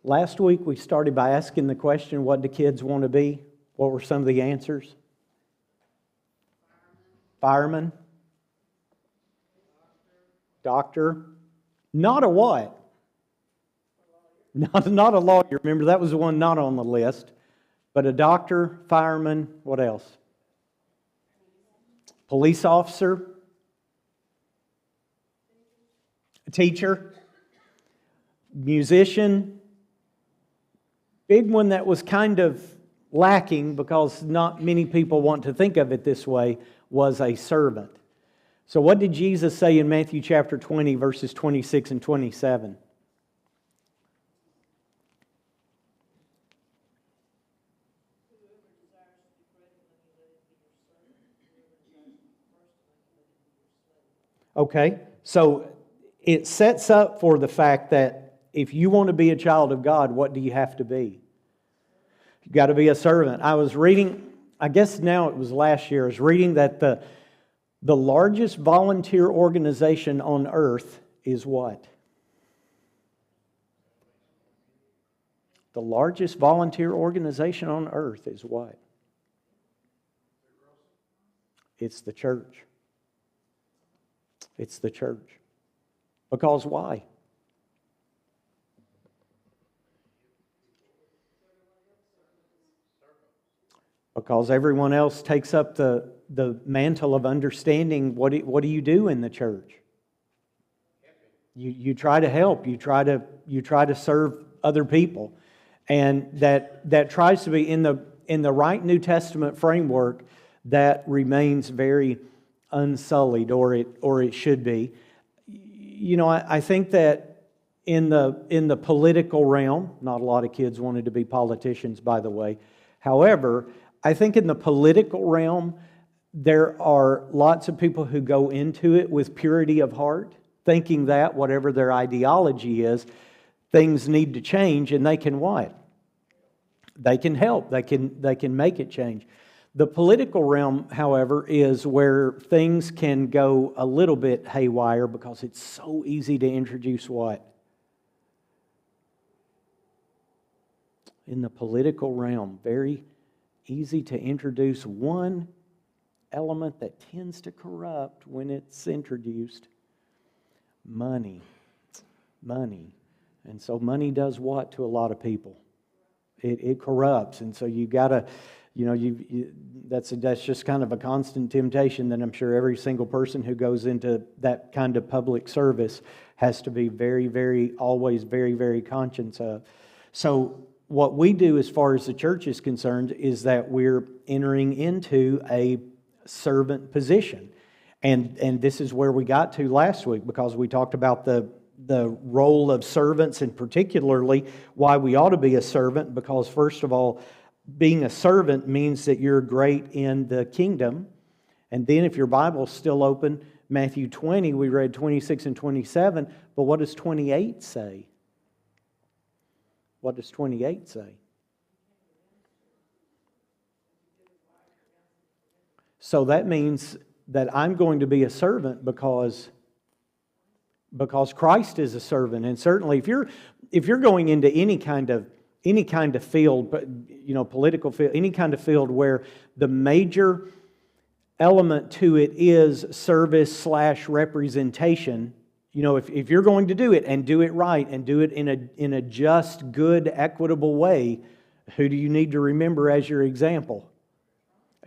Last week we started by asking the question, what do kids want to be? What were some of the answers? Fireman. Doctor. Not a what? Not a lawyer. Remember, that was the one not on the list. But a doctor, fireman, what else? Police officer. A teacher. Musician. Big one that was kind of lacking because not many people want to think of it this way was a servant. So what did Jesus say in Matthew chapter 20, verses 26 and 27? Okay, so it sets up for the fact that if you want to be a child of God, what do you have to be? You've got to be a servant. I was reading, I guess now it was last year, I was reading that the largest volunteer organization on earth is what? The largest volunteer organization on earth is what? It's the church. It's the church. Because why? Because everyone else takes up the mantle of understanding what do you do in the church? You try to help. You try to serve other people, and that tries to be in the right New Testament framework that remains very unsullied, or it should be. You know, I think that in the political realm, not a lot of kids wanted to be politicians, by the way. However, I think in the political realm, there are lots of people who go into it with purity of heart, thinking that whatever their ideology is, things need to change, and they can what? They can help. They can make it change. The political realm, however, is where things can go a little bit haywire because it's so easy to introduce what? In the political realm, very easy to introduce one element that tends to corrupt when it's introduced. Money. And so money does what to a lot of people? It corrupts. And so you got to, that's just kind of a constant temptation that I'm sure every single person who goes into that kind of public service has to be always very, very conscious of. So what we do as far as the church is concerned is that we're entering into a servant position. And this is where we got to last week, because we talked about the role of servants, and particularly why we ought to be a servant, because first of all, being a servant means that you're great in the kingdom. And then if your Bible's still open, Matthew 20, we read 26 and 27, but what does 28 say? What does 28 say? So that means that I'm going to be a servant because Christ is a servant. And certainly if you're going into any kind of field, political field, any kind of field where the major element to it is service/representation, if you're going to do it and do it right and do it in a just, good, equitable way, who do you need to remember as your example?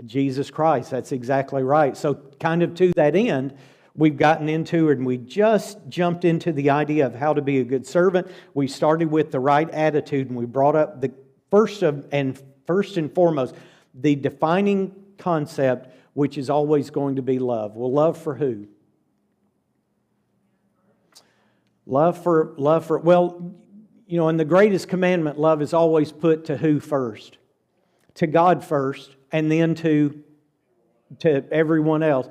Jesus Christ. That's exactly right. So kind of to that end, we've gotten into, and we just jumped into the idea of how to be a good servant. We started with the right attitude, and we brought up the first and foremost, the defining concept, which is always going to be love. Well, love for who? In the greatest commandment, love is always put to who first? To God first, and then to everyone else.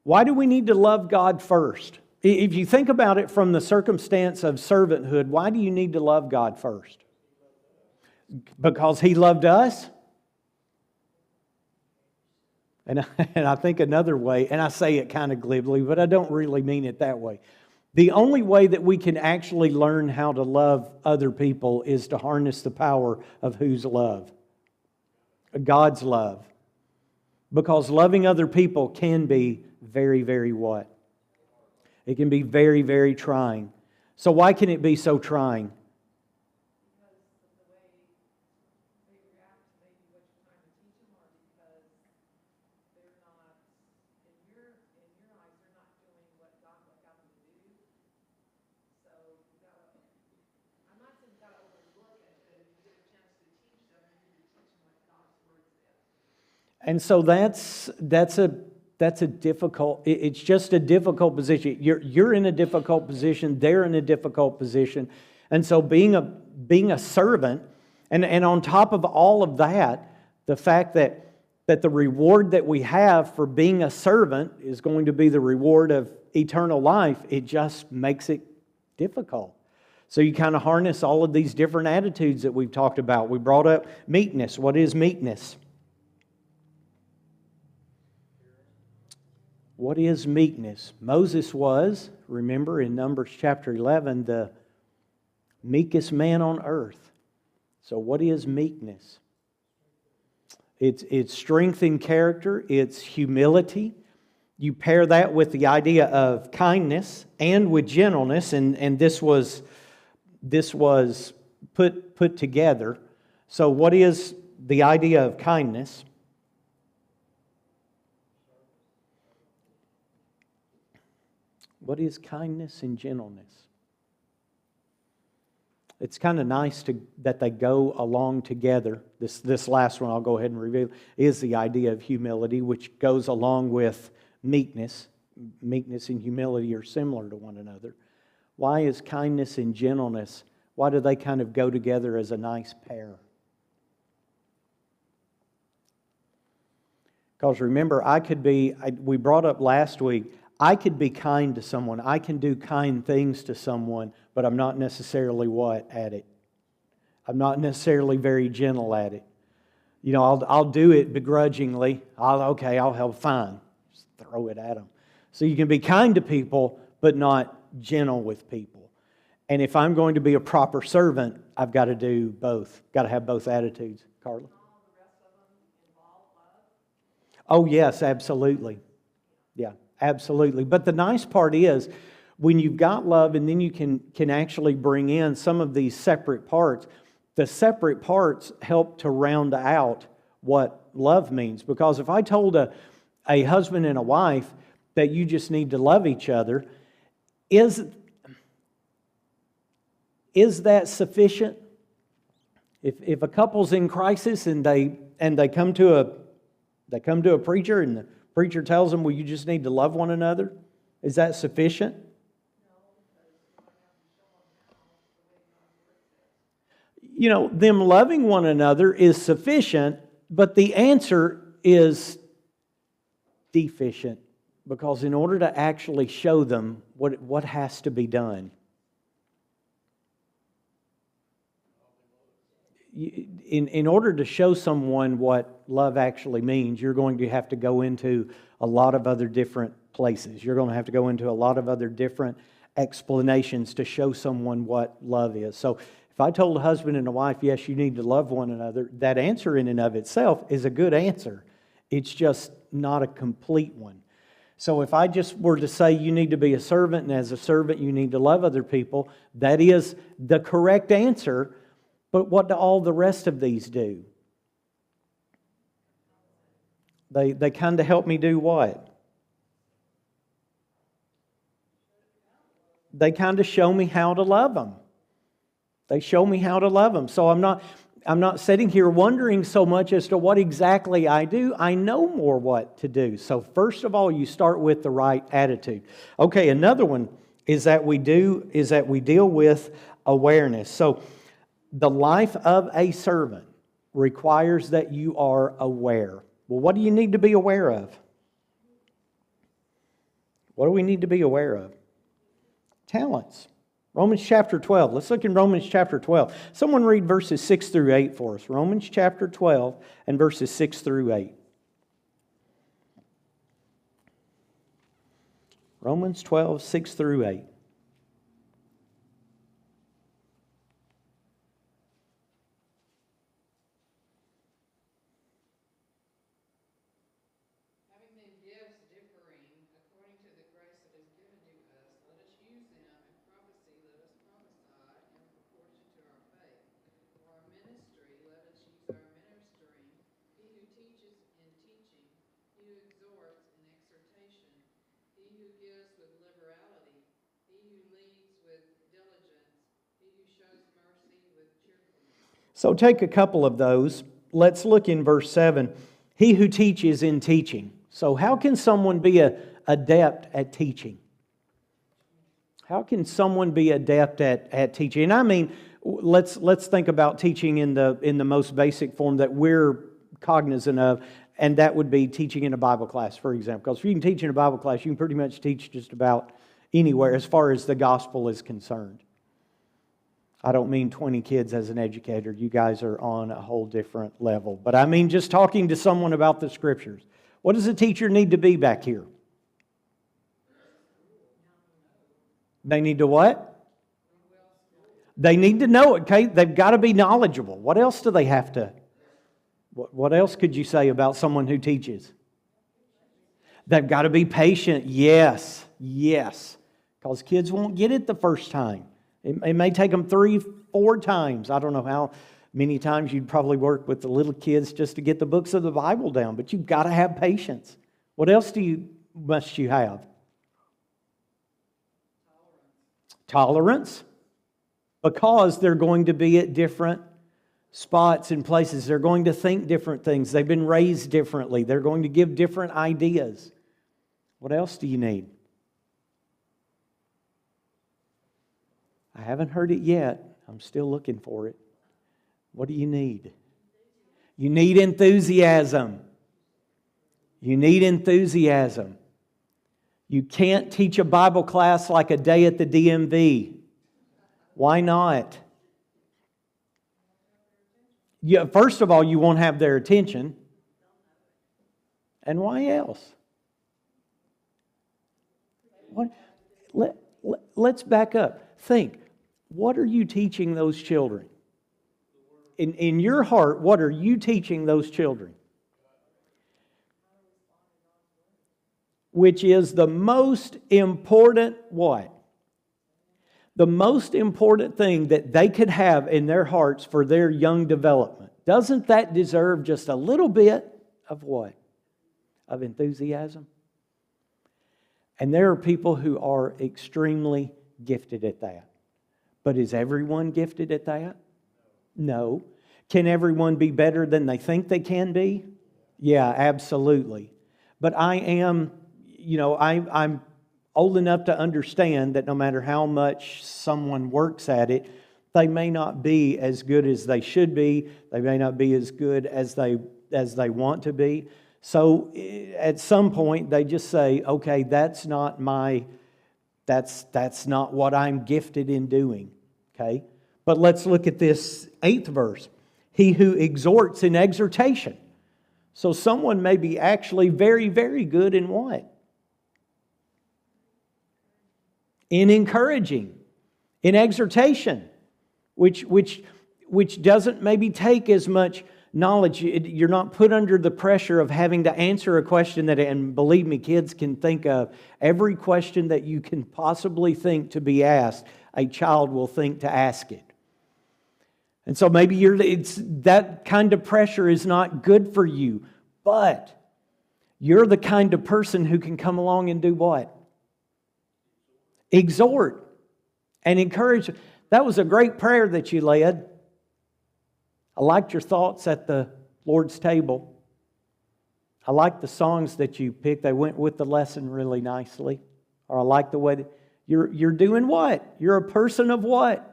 Why do we need to love God first? If you think about it from the circumstance of servanthood, why do you need to love God first? Because He loved us? And I think another way, and I say it kind of glibly, but I don't really mean it that way. The only way that we can actually learn how to love other people is to harness the power of whose love? God's love. Because loving other people can be very, very what? It can be very, very trying. So why can it be so trying? And so that's a difficult. It's just a difficult position. You're in a difficult position. They're in a difficult position, and so being a servant, and on top of all of that, the fact that the reward that we have for being a servant is going to be the reward of eternal life. It just makes it difficult. So you kind of harness all of these different attitudes that we've talked about. We brought up meekness. What is meekness? What is meekness? Moses was, remember in Numbers chapter 11, the meekest man on earth. So what is meekness? It's strength in character, it's humility. You pair that with the idea of kindness and with gentleness, and this was put together. So what is the idea of kindness? What is kindness and gentleness? It's kind of nice that they go along together. This last one I'll go ahead and reveal is the idea of humility, which goes along with meekness. Meekness and humility are similar to one another. Why is kindness and gentleness, why do they kind of go together as a nice pair? Because remember, we brought up last week, I could be kind to someone. I can do kind things to someone, but I'm not necessarily at it? I'm not necessarily very gentle at it. You know, I'll do it begrudgingly. I'll help, fine. Just throw it at them. So you can be kind to people, but not gentle with people. And if I'm going to be a proper servant, I've got to do both. Got to have both attitudes. Carla? Oh, yes, absolutely. Yeah. Absolutely. But the nice part is when you've got love and then you can actually bring in some of these separate parts, the separate parts help to round out what love means. Because if I told a husband and a wife that you just need to love each other, is that sufficient? If a couple's in crisis and they come to a preacher and the preacher tells them, well, you just need to love one another, is that sufficient? You know, them loving one another is sufficient, but the answer is deficient. Because in order to actually show them what has to be done, in order to show someone what love actually means, you're going to have to go into a lot of other different places. You're going to have to go into a lot of other different explanations to show someone what love is. So if I told a husband and a wife, yes, you need to love one another, that answer in and of itself is a good answer. It's just not a complete one. So if I just were to say you need to be a servant, and as a servant you need to love other people, that is the correct answer. But what do all the rest of these do? They kind of help me do what? They kind of show me how to love them. They show me how to love them. So I'm not sitting here wondering so much as to what exactly I do. I know more what to do. So first of all, you start with the right attitude. Okay, another one is that we deal with awareness. So the life of a servant requires that you are aware. Well, what do you need to be aware of? What do we need to be aware of? Talents. Romans chapter 12. Let's look in Romans chapter 12. Someone read verses 6 through 8 for us. Romans chapter 12 and verses 6 through 8. Romans 12, 6 through 8. who gives with liberality, he who leads with diligence, he who shows mercy with cheerfulness. So take a couple of those. Let's look in verse 7. He who teaches in teaching. So how can someone be an adept at teaching? How can someone be adept at teaching? And I mean, let's think about teaching in the most basic form that we're cognizant of, and that would be teaching in a Bible class, for example. Because if you can teach in a Bible class, you can pretty much teach just about anywhere as far as the gospel is concerned. I don't mean 20 kids as an educator. You guys are on a whole different level. But I mean just talking to someone about the Scriptures. What does a teacher need to be back here? They need to what? They need to know it, okay? They've got to be knowledgeable. What else do they have to? What else could you say about someone who teaches? They've got to be patient. Yes, yes. Because kids won't get it the first time. It may take them 3, 4 times. I don't know how many times you'd probably work with the little kids just to get the books of the Bible down. But you've got to have patience. What else must you have? Tolerance. Because they're going to be at different spots and places. They're going to think different things. They've been raised differently. They're going to give different ideas. What else do you need? I haven't heard it yet. I'm still looking for it. What do you need? You need enthusiasm. You need enthusiasm. You can't teach a Bible class like a day at the DMV. Why not? Yeah, first of all, you won't have their attention. And why else? Let's back up. Think, what are you teaching those children? In your heart, what are you teaching those children? Which is the most important what? The most important thing that they could have in their hearts for their young development. Doesn't that deserve just a little bit of what? Of enthusiasm? And there are people who are extremely gifted at that. But is everyone gifted at that? No. Can everyone be better than they think they can be? Yeah, absolutely. But I'm old enough to understand that no matter how much someone works at it, they may not be as good as they should be. They may not be as good as they want to be. So at some point they just say, okay, that's not what I'm gifted in doing. Okay? But let's look at this 8th verse. He who exhorts in exhortation. So someone may be actually very, very good in what? In encouraging, in exhortation, which doesn't maybe take as much knowledge. You're not put under the pressure of having to answer a question and believe me, kids can think of every question that you can possibly think to be asked, a child will think to ask it. And so maybe that kind of pressure is not good for you, but you're the kind of person who can come along and do what? Exhort and encourage. That was a great prayer that you led. I liked your thoughts at the Lord's table. I liked the songs that you picked. They went with the lesson really nicely. Or I like the way you're doing what? You're a person of what?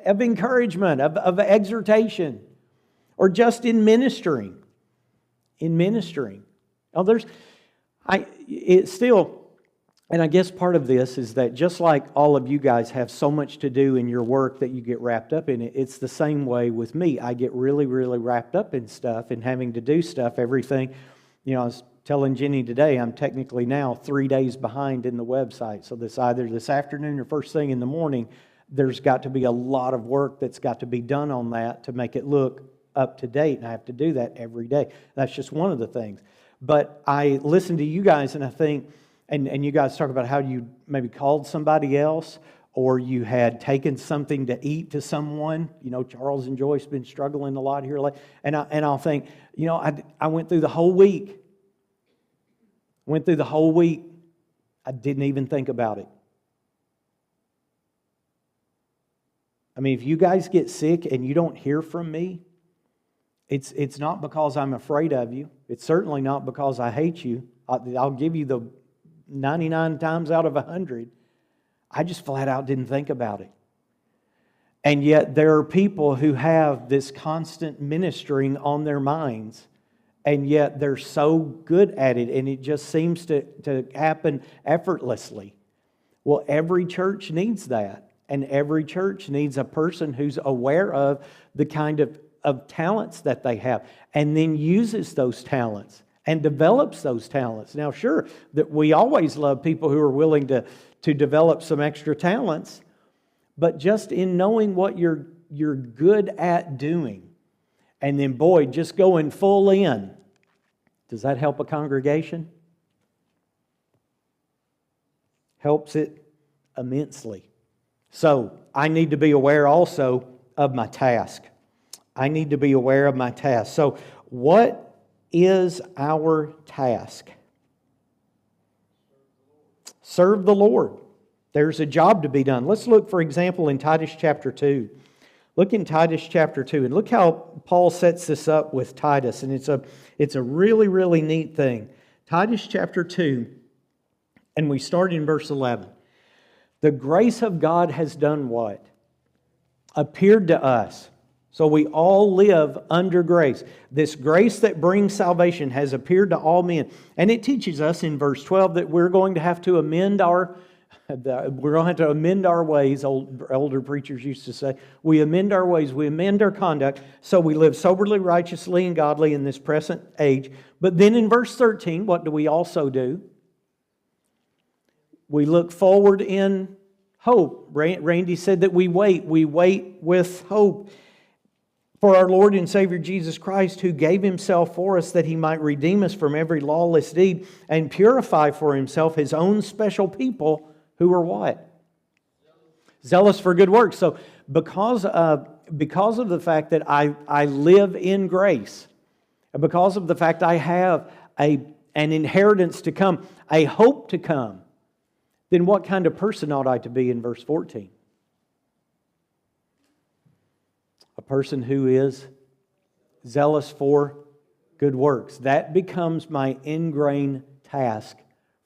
Of encouragement, of exhortation. Or just in ministering. In ministering. Now and I guess part of this is that just like all of you guys have so much to do in your work that you get wrapped up in it, it's the same way with me. I get really, really wrapped up in stuff and having to do stuff, everything. I was telling Jenny today, I'm technically now 3 days behind in the website. So either this afternoon or first thing in the morning, there's got to be a lot of work that's got to be done on that to make it look up to date. And I have to do that every day. That's just one of the things. But I listen to you guys and I think, and you guys talk about how you maybe called somebody else or you had taken something to eat to someone. Charles and Joyce have been struggling a lot here. And I'll think, I went through the whole week. I didn't even think about it. I mean, if you guys get sick and you don't hear from me, it's not because I'm afraid of you. It's certainly not because I hate you. I'll give you the 99 times out of 100. I just flat out didn't think about it. And yet there are people who have this constant ministering on their minds, and yet they're so good at it, and it just seems to happen effortlessly. Well, every church needs that, and every church needs a person who's aware of the kind of talents that they have, and then uses those talents and develops those talents. Now, sure, that we always love people who are willing to develop some extra talents, but just in knowing what you're good at doing, and then, boy, just going full in, does that help a congregation? Helps it immensely. So, I need to be aware also of my task. I need to be aware of my task. So, what is our task? Serve the Lord. There's a job to be done. Let's look, for example, in Titus chapter 2. Look in Titus chapter 2, and look how Paul sets this up with Titus, and it's a really, really neat thing. Titus chapter 2, and we start in verse 11. The grace of God has done what? Appeared to us. So we all live under grace. This grace that brings salvation has appeared to all men. And it teaches us in verse 12 that we're going to have to amend our ways. Older preachers used to say, we amend our ways, we amend our conduct, so we live soberly, righteously, and godly in this present age. But then in verse 13, what do we also do? We look forward in hope. Randy said that we wait with hope for our Lord and Savior Jesus Christ, who gave Himself for us that He might redeem us from every lawless deed and purify for Himself His own special people who are what? Zealous for good works. So because of the fact that I live in grace, and because of the fact I have an inheritance to come, a hope to come, then what kind of person ought I to be in verse 14? A person who is zealous for good works. That becomes my ingrained task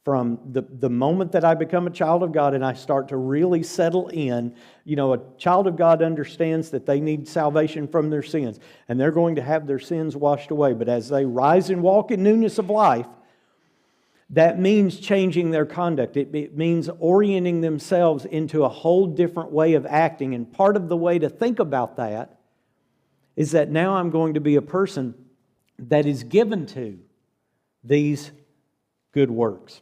from the moment that I become a child of God and I start to really settle in. You know, a child of God understands that they need salvation from their sins, and they're going to have their sins washed away. But as they rise and walk in newness of life, that means changing their conduct. It means orienting themselves into a whole different way of acting. And part of the way to think about that is that now I'm going to be a person that is given to these good works.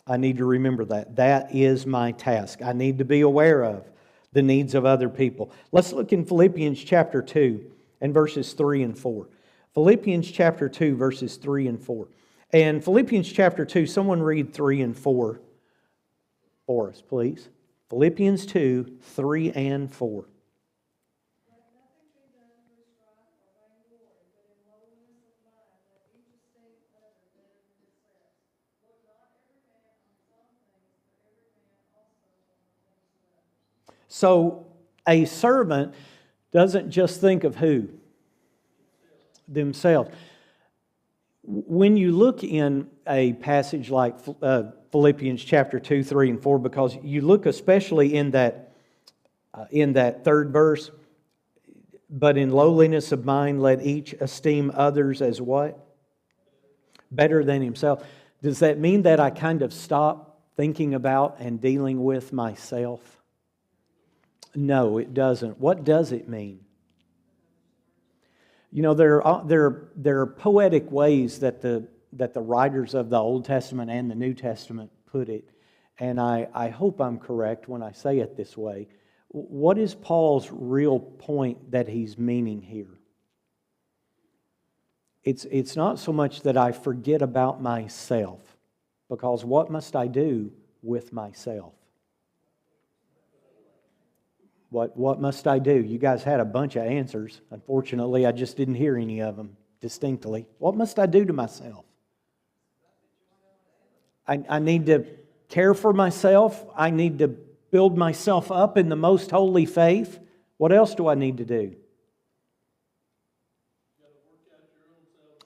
I need to remember that. That is my task. I need to be aware of the needs of other people. Let's look in Philippians chapter 2 and verses 3 and 4. Philippians chapter 2, verses 3 and 4. And Philippians chapter 2, someone read 3 and 4 for us, please. Philippians 2, 3 and 4. So a servant doesn't just think of who? Themselves. When you look in a passage like Philippians chapter 2, 3, and 4, because you look especially in that third verse, but in lowliness of mind let each esteem others as what? Better than himself. Does that mean that I kind of stop thinking about and dealing with myself? No, it doesn't. What does it mean? You know, there are poetic ways that the writers of the Old Testament and the New Testament put it, and I hope I'm correct when I say it this way. What is Paul's real point that he's meaning here? It's not so much that I forget about myself, because what must I do with myself? What must I do? You guys had a bunch of answers. Unfortunately, I just didn't hear any of them distinctly. What must I do to myself? I need to care for myself. I need to build myself up in the most holy faith. What else do I need to do?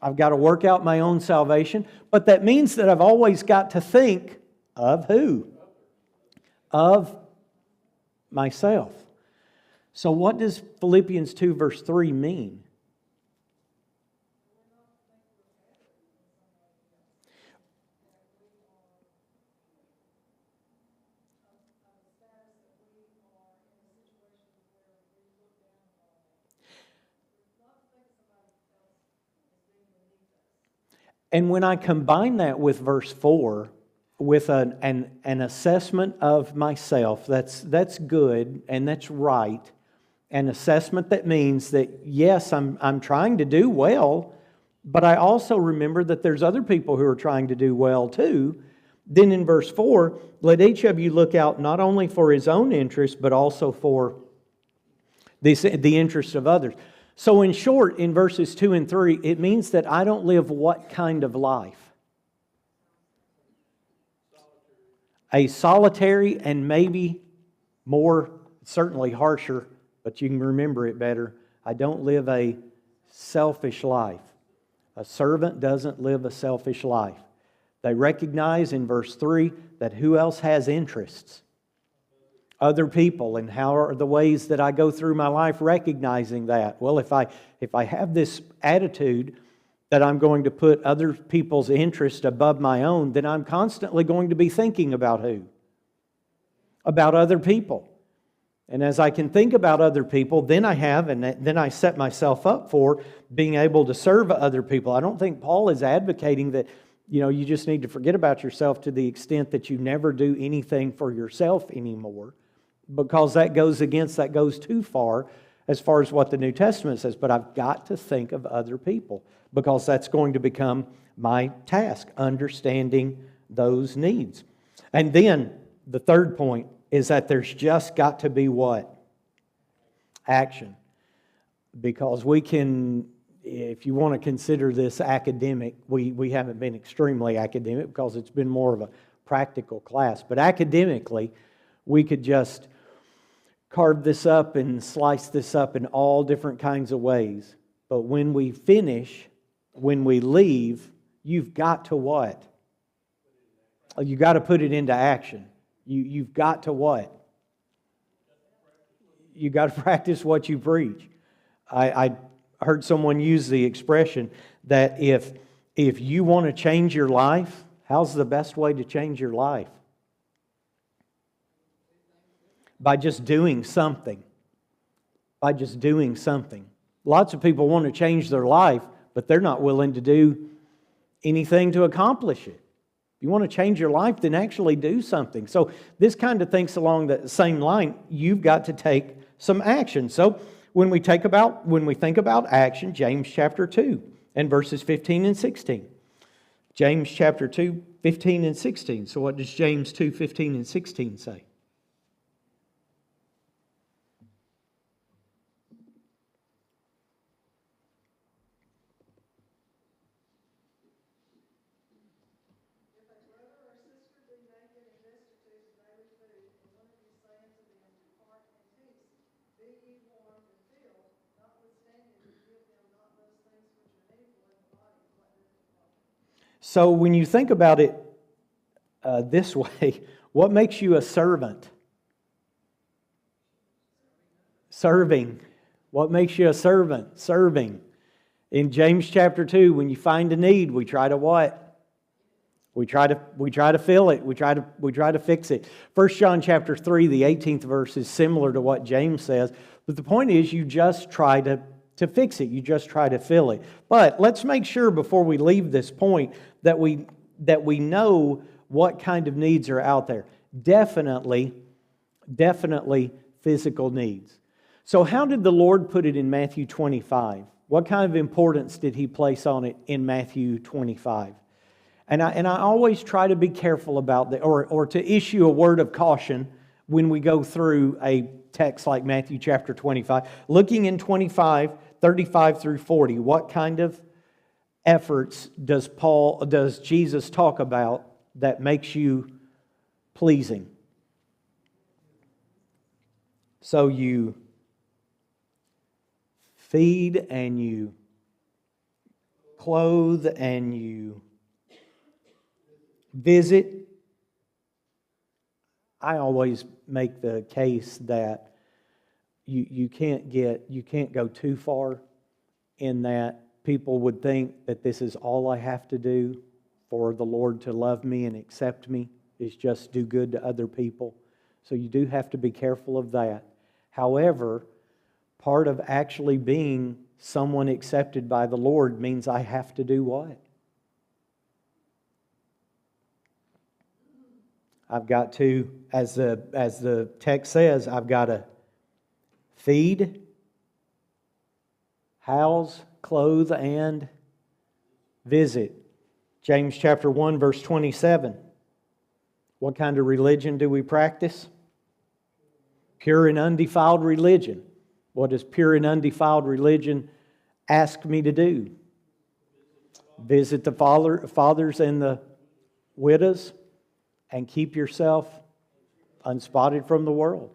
I've got to work out my own salvation. But that means that I've always got to think of who? Of myself. So what does Philippians 2 verse 3 mean? And when I combine that with verse 4, with an assessment of myself, that's good and that's right. An assessment that means that, yes, I'm trying to do well, but I also remember that there's other people who are trying to do well too. Then in verse 4, let each of you look out not only for his own interest, but also for the interest of others. So in short, in verses 2 and 3, it means that I don't live what kind of life? A solitary and maybe more, certainly harsher, but you can remember it better. I don't live a selfish life. A servant doesn't live a selfish life. They recognize in verse 3 that who else has interests? Other people. And how are the ways that I go through my life recognizing that? Well, if I have this attitude that I'm going to put other people's interest above my own, then I'm constantly going to be thinking about who? About other people. And as I can think about other people, then I set myself up for being able to serve other people. I don't think Paul is advocating that, you just need to forget about yourself to the extent that you never do anything for yourself anymore, because that goes too far as what the New Testament says. But I've got to think of other people, because that's going to become my task, understanding those needs. And then the third point is that there's just got to be what? Action. Because we can, if you want to consider this academic, we haven't been extremely academic because it's been more of a practical class. But academically, we could just carve this up and slice this up in all different kinds of ways. But when we finish, when we leave, you've got to what? You've got to put it into action. You've got to what? You've got to practice what you preach. I heard someone use the expression that if you want to change your life, how's the best way to change your life? By just doing something. By just doing something. Lots of people want to change their life, but they're not willing to do anything to accomplish it. If you want to change your life, then actually do something. So this kind of thinks along the same line. You've got to take some action. So when we think about action, James chapter 2 and verses 15 and 16. James chapter 2, 15 and 16. So what does James 2, 15 and 16 say? So when you think about it this way, what makes you a servant? Serving. What makes you a servant? Serving. In James chapter 2, when you find a need, we try to what? We try to fill it. We try to fix it. 1 John chapter 3, the 18th verse is similar to what James says. But the point is, you just try to fix it. You just try to fill it. But let's make sure before we leave this point that we know what kind of needs are out there. Definitely physical needs. So how did the Lord put it in Matthew 25? What kind of importance did He place on it in Matthew 25? And I always try to be careful about that, or to issue a word of caution when we go through a text like Matthew chapter 25. Looking in 25, 35 through 40, what kind of efforts does Jesus talk about that makes you pleasing. So you feed and you clothe and you visit. I always make the case that you can't go too far in that people would think that this is all I have to do for the Lord to love me and accept me, is just do good to other people. So you do have to be careful of that. However, part of actually being someone accepted by the Lord means I have to do what? I've got to, as the text says, I've got to feed, house, clothe, and visit. James chapter 1, verse 27. What kind of religion do we practice? Pure and undefiled religion. What does pure and undefiled religion ask me to do? Visit the fathers and the widows and keep yourself unspotted from the world.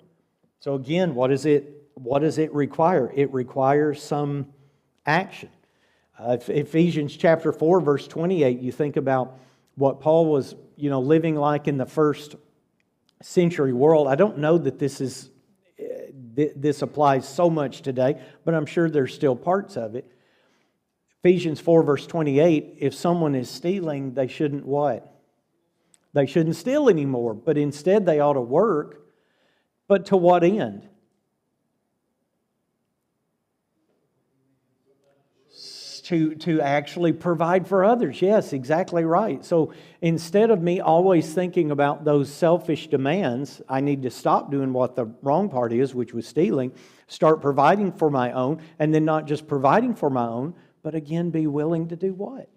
So again, what does it require? It requires some action. Ephesians chapter 4, verse 28, you think about what Paul was, living like in the first century world. I don't know that this applies so much today, but I'm sure there's still parts of it. Ephesians 4, verse 28, if someone is stealing, they shouldn't what? They shouldn't steal anymore, but instead they ought to work. But to what end? To actually provide for others. Yes, exactly right. So instead of me always thinking about those selfish demands, I need to stop doing what the wrong part is, which was stealing, start providing for my own, and then not just providing for my own, but again be willing to do what?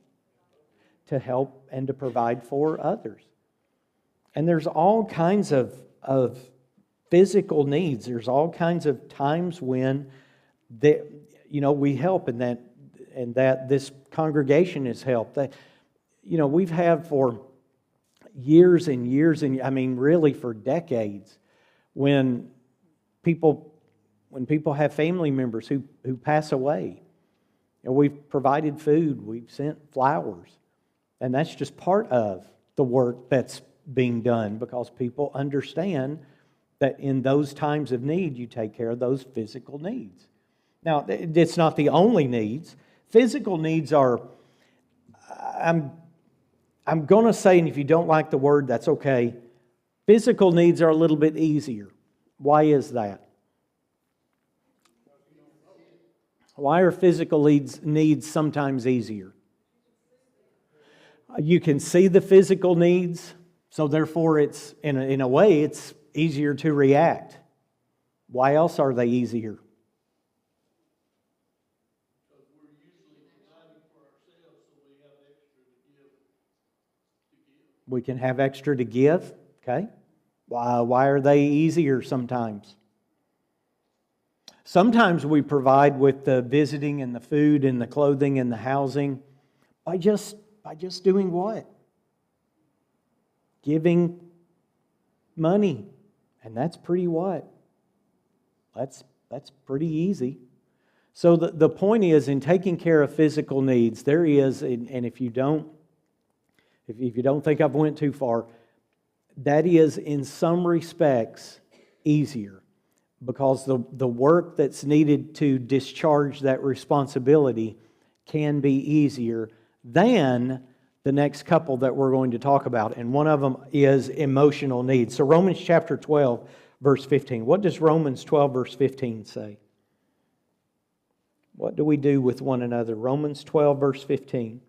To help and to provide for others. And there's all kinds of physical needs. There's all kinds of times when we help, and that this congregation has helped. We've had for years and years, and really for decades, when people have family members who pass away, and we've provided food, we've sent flowers, and that's just part of the work that's being done, because people understand that in those times of need, you take care of those physical needs. Now, it's not the only needs. Physical needs are, I'm going to say, and if you don't like the word, that's okay. Physical needs are a little bit easier. Why is that? Why are physical needs sometimes easier? You can see the physical needs, so therefore it's, in a way, it's easier to react. Why else are they easier? We can have extra to give, okay? Why are they easier sometimes? Sometimes we provide with the visiting and the food and the clothing and the housing by just doing what? Giving money. And that's pretty what? That's pretty easy. So the point is, in taking care of physical needs, there is, and if you don't think I've went too far, that is in some respects easier, because the work that's needed to discharge that responsibility can be easier than the next couple that we're going to talk about, and one of them is emotional needs. So Romans chapter 12, verse 15. What does Romans 12, verse 15 say? What do we do with one another? Romans 12, verse 15.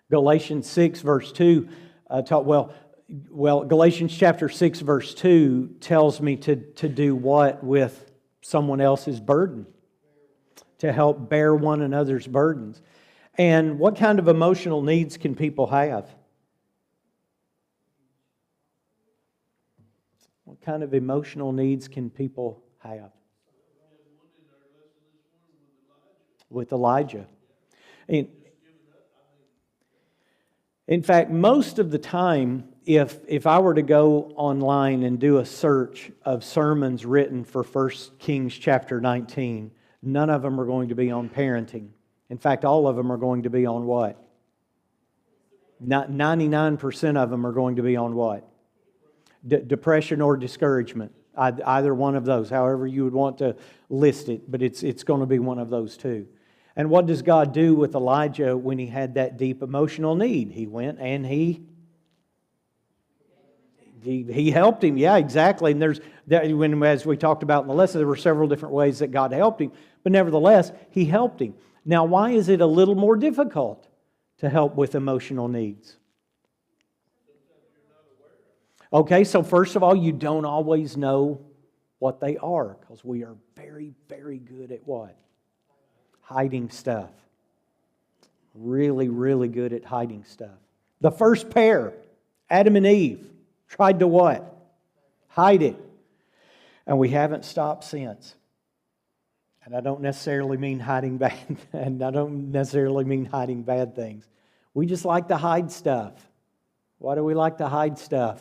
Galatians 6, verse 2, Galatians chapter 6, verse 2 tells me to do what with someone else's burden? To help bear one another's burdens. And what kind of emotional needs can people have? What kind of emotional needs can people have? With Elijah. In fact, most of the time, if I were to go online and do a search of sermons written for 1 Kings chapter 19, none of them are going to be on parenting. In fact, all of them are going to be on what? 99% of them are going to be on what? Depression or discouragement. Either one of those, however you would want to list it, but it's going to be one of those two. And what does God do with Elijah when he had that deep emotional need? He went and he helped him. Yeah, exactly. And as we talked about in the lesson, there were several different ways that God helped him. But nevertheless, he helped him. Now, why is it a little more difficult to help with emotional needs? Okay, so first of all, you don't always know what they are, because we are very, very good at what? Hiding stuff. Really, really good at hiding stuff. The first pair, Adam and Eve, tried to what? Hide it. And we haven't stopped since. And I don't necessarily mean hiding bad, and I don't necessarily mean hiding bad things. We just like to hide stuff. Why do we like to hide stuff?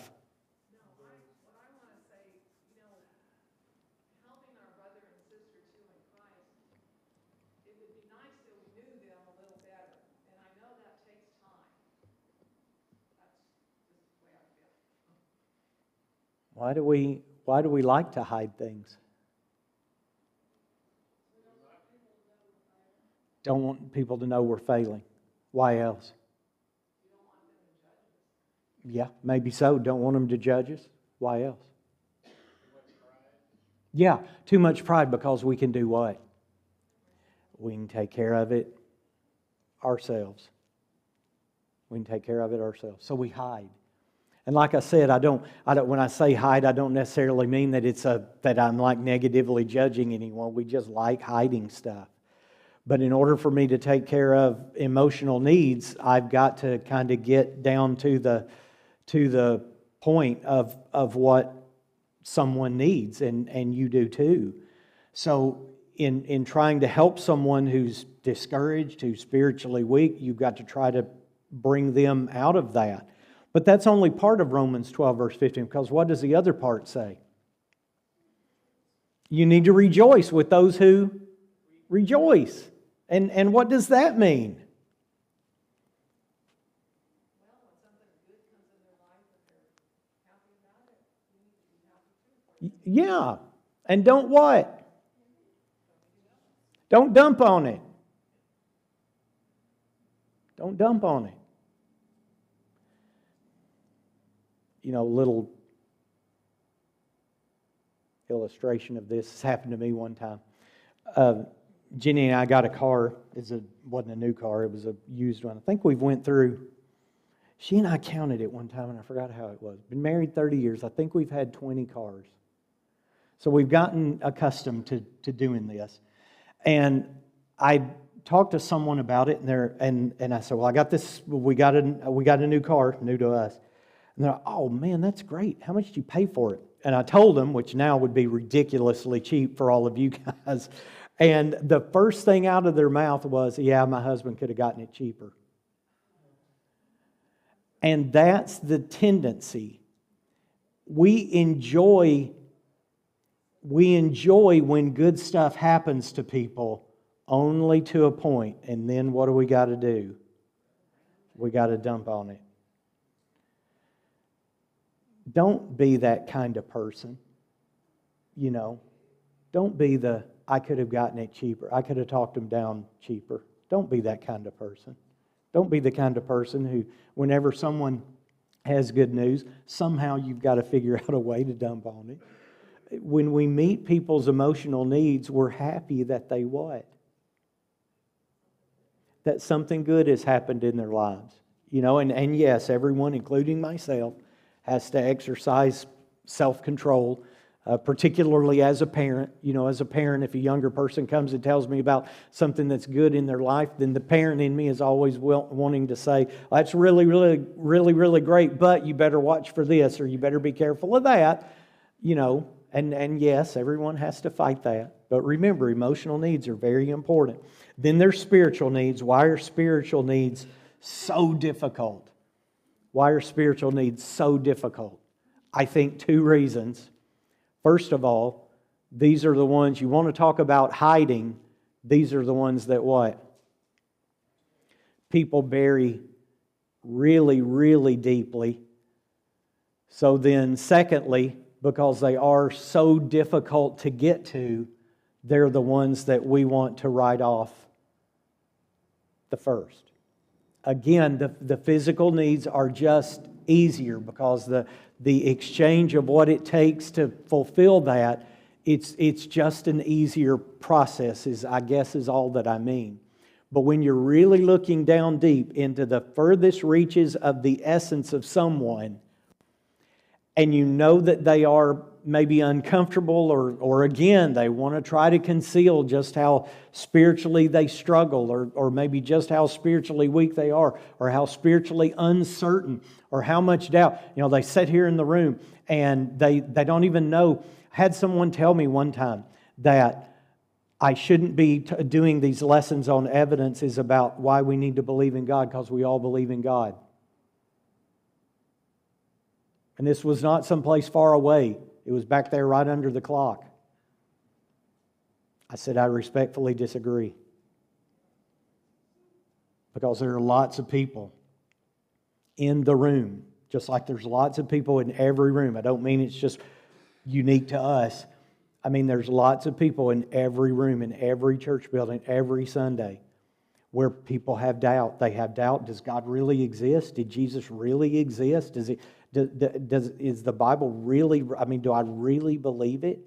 Why do we like to hide things? Don't want people to know we're failing. Why else? Yeah, maybe so. Don't want them to judge us. Why else? Yeah, too much pride, because we can do what? We can take care of it ourselves. We can take care of it ourselves. So we hide. And like I said, I don't. When I say hide, I don't necessarily mean that I'm like negatively judging anyone. We just like hiding stuff. But in order for me to take care of emotional needs, I've got to kind of get down to the point of what someone needs, and you do too. So in trying to help someone who's discouraged, who's spiritually weak, you've got to try to bring them out of that. But that's only part of Romans 12, verse 15, because what does the other part say? You need to rejoice with those who rejoice. And what does that mean? Yeah. And don't what? Don't dump on it. Don't dump on it. Little illustration of this. This happened to me one time. Jenny and I got a car. It wasn't a new car. It was a used one. I think we've went through, she and I counted it one time and I forgot how it was. Been married 30 years. I think we've had 20 cars. So we've gotten accustomed to doing this. And I talked to someone about it, and I said, well, I got this, we got a new car, new to us. And they're like, oh man, that's great. How much did you pay for it? And I told them, which now would be ridiculously cheap for all of you guys. And the first thing out of their mouth was, yeah, my husband could have gotten it cheaper. And that's the tendency. We enjoy when good stuff happens to people only to a point. And then what do we got to do? We got to dump on it. Don't be that kind of person. Don't be I could have gotten it cheaper. I could have talked them down cheaper. Don't be that kind of person. Don't be the kind of person who, whenever someone has good news, somehow you've got to figure out a way to dump on it. When we meet people's emotional needs, we're happy that they what? That something good has happened in their lives. And yes, everyone, including myself, has to exercise self-control, particularly as a parent. As a parent, if a younger person comes and tells me about something that's good in their life, then the parent in me is always wanting to say, that's really, really, really, really great, but you better watch for this, or you better be careful of that. And yes, everyone has to fight that. But remember, emotional needs are very important. Then there's spiritual needs. Why are spiritual needs so difficult? Why are spiritual needs so difficult? I think two reasons. First of all, these are the ones you want to talk about hiding. These are the ones that what? People bury really, really deeply. So then, secondly, because they are so difficult to get to, they're the ones that we want to write off the first. Again, the physical needs are just easier because the exchange of what it takes to fulfill that, it's just an easier process, I guess is all that I mean. But when you're really looking down deep into the furthest reaches of the essence of someone, and you know that they are maybe uncomfortable or again, they want to try to conceal just how spiritually they struggle or maybe just how spiritually weak they are or how spiritually uncertain or how much doubt. You know, they sit here in the room and they don't even know. I had someone tell me one time that I shouldn't be doing these lessons on evidences about why we need to believe in God because we all believe in God. And this was not someplace far away. It was back there right under the clock. I said, I respectfully disagree. Because there are lots of people in the room, just like there's lots of people in every room. I don't mean it's just unique to us. I mean, there's lots of people in every room, in every church building, every Sunday, where people have doubt. They have doubt. Does God really exist? Did Jesus really exist? Is the Bible really, do I really believe it?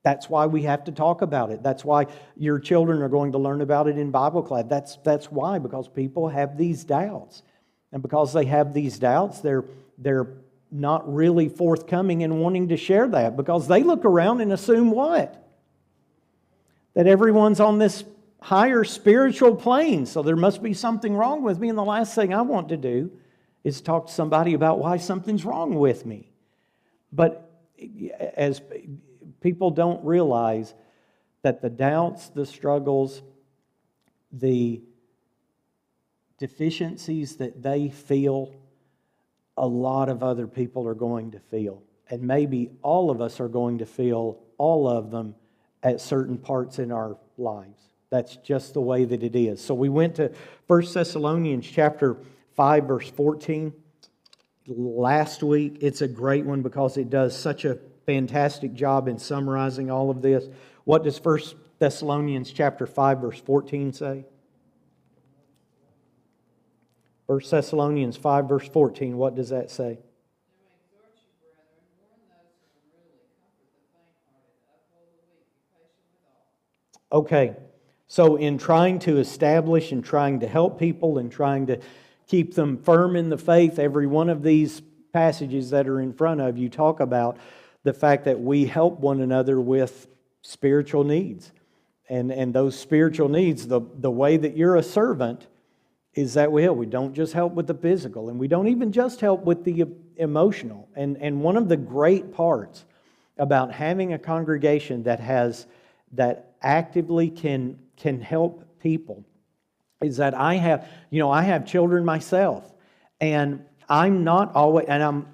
That's why we have to talk about it. That's why your children are going to learn about it in Bible class. That's why, because people have these doubts. And because they have these doubts, they're not really forthcoming in wanting to share that, because they look around and assume what? That everyone's on this higher spiritual plane, so there must be something wrong with me, and the last thing I want to do is talk to somebody about why something's wrong with me. But as people don't realize that the doubts, the struggles, the deficiencies that they feel, a lot of other people are going to feel. And maybe all of us are going to feel all of them at certain parts in our lives. That's just the way that it is. So we went to 1 Thessalonians chapter 5, verse 14 last week. It's a great one because it does such a fantastic job in summarizing all of this. What does 1 Thessalonians chapter 5, verse 14 say? 1 Thessalonians 5, verse 14, what does that say? Okay, so in trying to establish and trying to help people and trying to keep them firm in the faith, every one of these passages that are in front of you talk about the fact that we help one another with spiritual needs. And those spiritual needs, the way that you're a servant is that we help. We don't just help with the physical, and we don't even just help with the emotional. And one of the great parts about having a congregation that actively can help people is that I have children myself, and I'm not always, and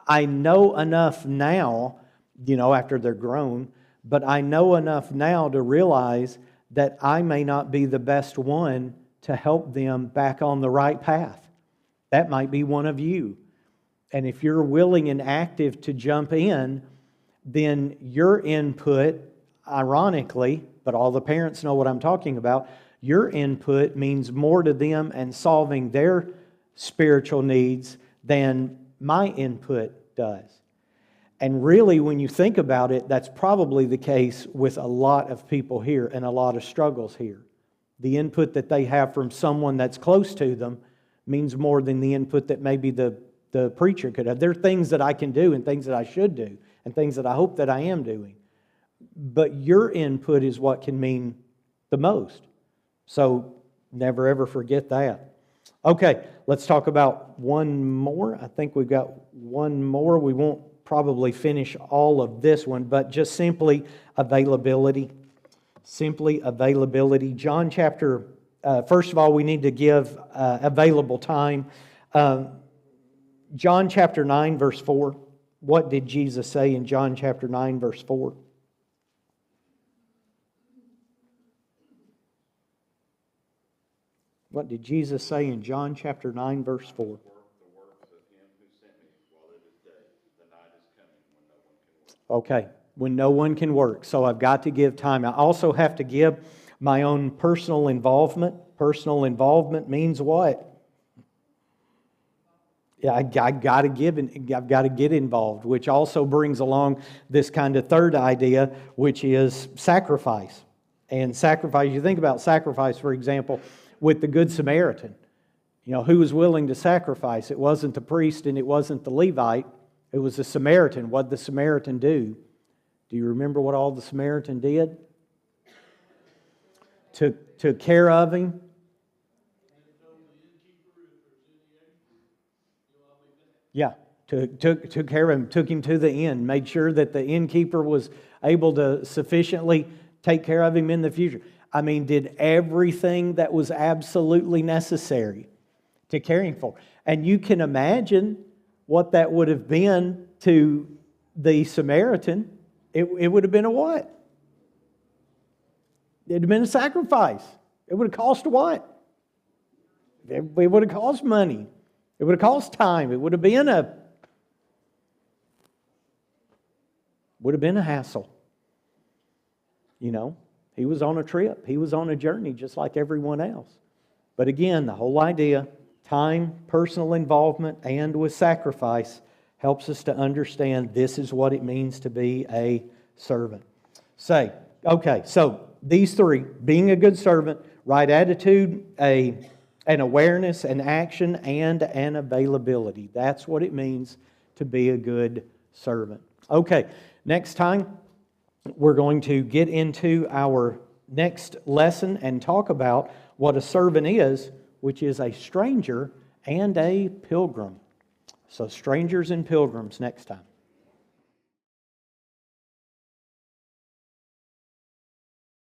I know enough now, after they're grown, but I know enough now to realize that I may not be the best one to help them back on the right path. That might be one of you. And if you're willing and active to jump in, then your input, ironically, but all the parents know what I'm talking about, your input means more to them and solving their spiritual needs than my input does. And really, when you think about it, that's probably the case with a lot of people here and a lot of struggles here. The input that they have from someone that's close to them means more than the input that maybe the preacher could have. There are things that I can do and things that I should do and things that I hope that I am doing. But your input is what can mean the most. So never ever forget that. Okay, let's talk about one more. I think we've got one more. We won't probably finish all of this one, but just simply availability. Simply availability. John chapter, first of all, we need to give available time. John chapter 9, verse 4. What did Jesus say in John chapter 9, verse 4? What did Jesus say in John chapter 9, verse 4? The works of him who sent me while it is day. The night is coming when no one can work. Okay, when no one can work. So I've got to give time. I also have to give my own personal involvement. Personal involvement means what? Yeah, I got to give, I've got to get involved, which also brings along this kind of third idea, which is sacrifice. And sacrifice, you think about sacrifice, for example, with the Good Samaritan. You know, who was willing to sacrifice? It wasn't the priest and it wasn't the Levite. It was the Samaritan. What did the Samaritan do? Do you remember what all the Samaritan did? Took care of him. Yeah, took care of him, took him to the inn, made sure that the innkeeper was able to sufficiently take care of him in the future. I mean, did everything that was absolutely necessary to caring for. And you can imagine what that would have been to the Samaritan. It would have been a what? It would have been a sacrifice. It would have cost what? It would have cost money. It would have cost time. It would have been a hassle. You know, he was on a trip. He was on a journey just like everyone else. But again, the whole idea, time, personal involvement, and with sacrifice, helps us to understand this is what it means to be a servant. Okay, so these three, being a good servant, right attitude, an awareness, an action, and an availability. That's what it means to be a good servant. Okay, next time we're going to get into our next lesson and talk about what a servant is, which is a stranger and a pilgrim. So strangers and pilgrims next time.